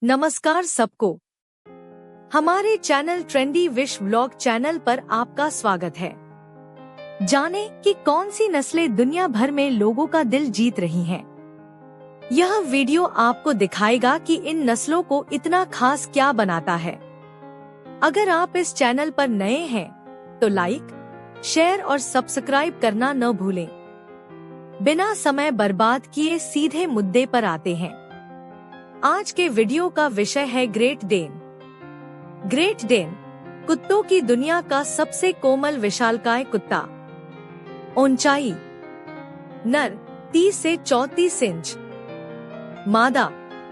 नमस्कार सबको, हमारे channel trendy wish vlog channel पर आपका स्वागत है। जाने कि कौन सी नस्लें दुनिया भर में लोगों का दिल जीत रही हैं। यह वीडियो आपको दिखाएगा कि इन नस्लों को इतना खास क्या बनाता है। अगर आप इस चैनल पर नए हैं तो लाइक, शेयर और सब्सक्राइब करना न भूलें। बिना समय बर्बाद किए सीधे मुद्दे पर आते हैं। आज के वीडियो का विषय है ग्रेट डेन। ग्रेट डेन कुत्तों की दुनिया का सबसे कोमल विशालकाय कुत्ता। ऊंचाई नर 30 से 34 इंच, मादा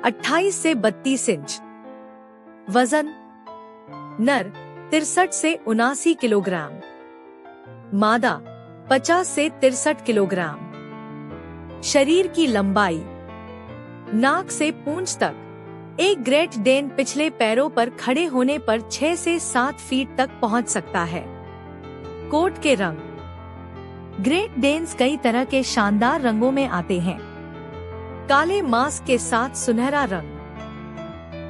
28 से 32 इंच। वजन नर 63 से 79 किलोग्राम, मादा 50 से 63 किलोग्राम। शरीर की लंबाई नाक से पूंछ तक एक ग्रेट डेन पिछले पैरों पर खड़े होने पर 6 से 7 फीट तक पहुंच सकता है। कोट के रंग ग्रेट डेन्स कई तरह के शानदार रंगों में आते हैं। काले मास्क के साथ सुनहरा रंग,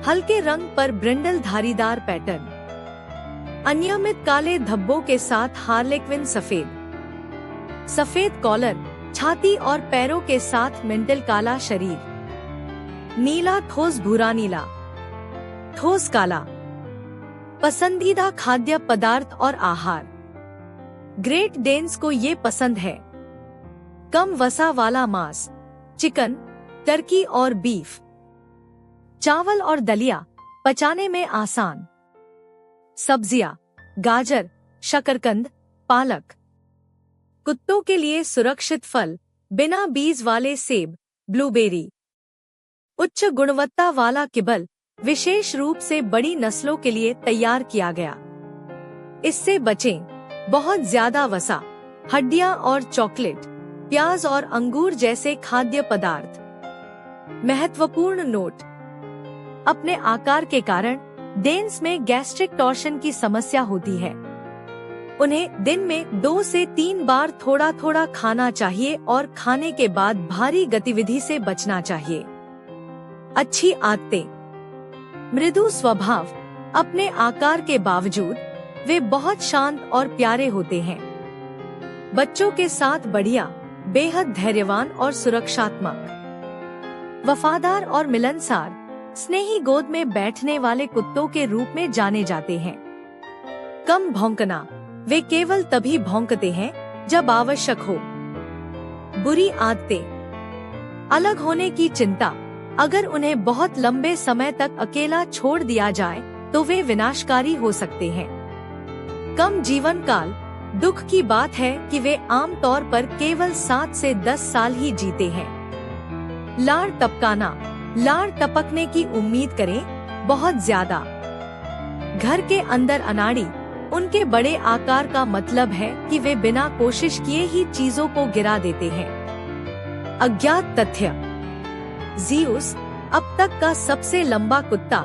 हल्के रंग पर ब्रिंडल धारीदार पैटर्न, अनियमित काले धब्बों के साथ हार्लेक्विन सफेद कॉलर, छाती और पैरों के साथ मेंटल काला शरीर, नीला ठोस भूरा नीला, ठोस काला। पसंदीदा खाद्य पदार्थ और आहार ग्रेट डेन्स को ये पसंद है कम वसा वाला मांस, चिकन, टर्की और बीफ, चावल और दलिया, पचाने में आसान, सब्जियां, गाजर, शकरकंद, पालक। कुत्तों के लिए सुरक्षित फल, बिना बीज वाले सेब, ब्लूबेरी। उच्च गुणवत्ता वाला किबल विशेष रूप से बड़ी नस्लों के लिए तैयार किया गया। इससे बचें बहुत ज्यादा वसा, हड्डियां और चॉकलेट, प्याज और अंगूर जैसे खाद्य पदार्थ। महत्वपूर्ण नोट, अपने आकार के कारण डेन्स में गैस्ट्रिक टॉर्शन की समस्या होती है। उन्हें दिन में 2 से 3 बार थोड़ा थोड़ा खाना चाहिए और खाने के बाद भारी गतिविधि से बचना चाहिए। अच्छी आदतें मृदु स्वभाव, अपने आकार के बावजूद वे बहुत शांत और प्यारे होते हैं। बच्चों के साथ बढ़िया, बेहद धैर्यवान और सुरक्षात्मक। वफादार और मिलनसार, स्नेही गोद में बैठने वाले कुत्तों के रूप में जाने जाते हैं। कम भौंकना, वे केवल तभी भौंकते हैं जब आवश्यक हो। बुरी आदतें अलग होने की चिंता, अगर उन्हें बहुत लंबे समय तक अकेला छोड़ दिया जाए तो वे विनाशकारी हो सकते हैं। कम जीवन काल, दुख की बात है कि वे आम तौर पर केवल 7 से 10 साल ही जीते हैं। लाड़ टपकाना, लाड़ टपकने की उम्मीद करें बहुत ज्यादा। घर के अंदर अनाड़ी, उनके बड़े आकार का मतलब है कि वे बिना कोशिश किए ही चीजों को गिरा देते हैं। अज्ञात तथ्य, ज़ीउस अब तक का सबसे लंबा कुत्ता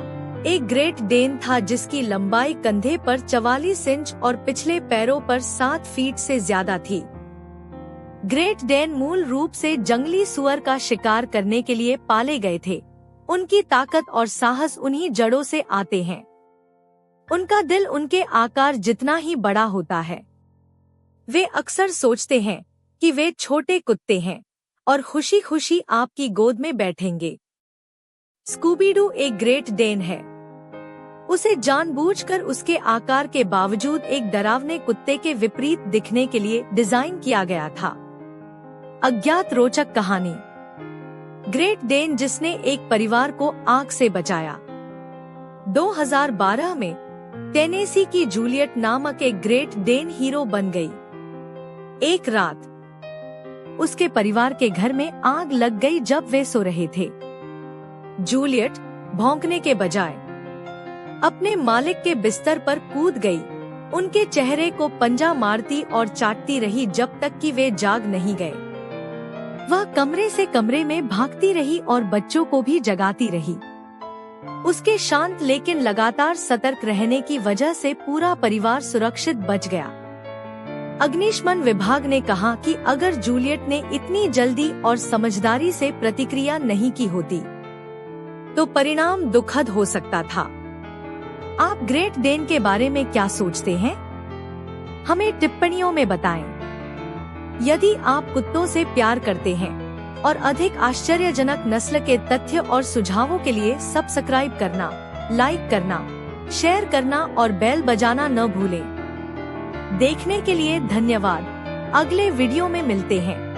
एक ग्रेट डेन था जिसकी लंबाई कंधे पर 44 इंच और पिछले पैरों पर 7 फीट से ज्यादा थी। ग्रेट डेन मूल रूप से जंगली सुअर का शिकार करने के लिए पाले गए थे। उनकी ताकत और साहस उन्हीं जड़ों से आते हैं। उनका दिल उनके आकार जितना ही बड़ा होता है। वे अक्सर सोचते हैं कि वे छोटे कुत्ते हैं और खुशी खुशी आपकी गोद में बैठेंगे। स्कूबीडू एक ग्रेट डेन है। उसे जानबूझकर उसके आकार के बावजूद एक डरावने कुत्ते के विपरीत दिखने के लिए डिजाइन किया गया था। अज्ञात रोचक कहानी, ग्रेट डेन जिसने एक परिवार को आग से बचाया। 2012 में टेनेसी की जूलियट नामक एक ग्रेट डेन हीरो बन गई। एक रात उसके परिवार के घर में आग लग गई जब वे सो रहे थे। जूलियट भौंकने के बजाय अपने मालिक के बिस्तर पर कूद गई। उनके चेहरे को पंजा मारती और चाटती रही जब तक कि वे जाग नहीं गए। वह कमरे से कमरे में भागती रही और बच्चों को भी जगाती रही। उसके शांत लेकिन लगातार सतर्क रहने की वजह से पूरा परिवार सुरक्षित बच गया। अग्निशमन विभाग ने कहा कि अगर जूलियट ने इतनी जल्दी और समझदारी से प्रतिक्रिया नहीं की होती तो परिणाम दुखद हो सकता था। आप ग्रेट डेन के बारे में क्या सोचते हैं? हमें टिप्पणियों में बताएं। यदि आप कुत्तों से प्यार करते हैं और अधिक आश्चर्यजनक नस्ल के तथ्य और सुझावों के लिए सब्सक्राइब करना, लाइक करना, शेयर करना और बेल बजाना न भूलें। देखने के लिए धन्यवाद। अगले वीडियो में मिलते हैं।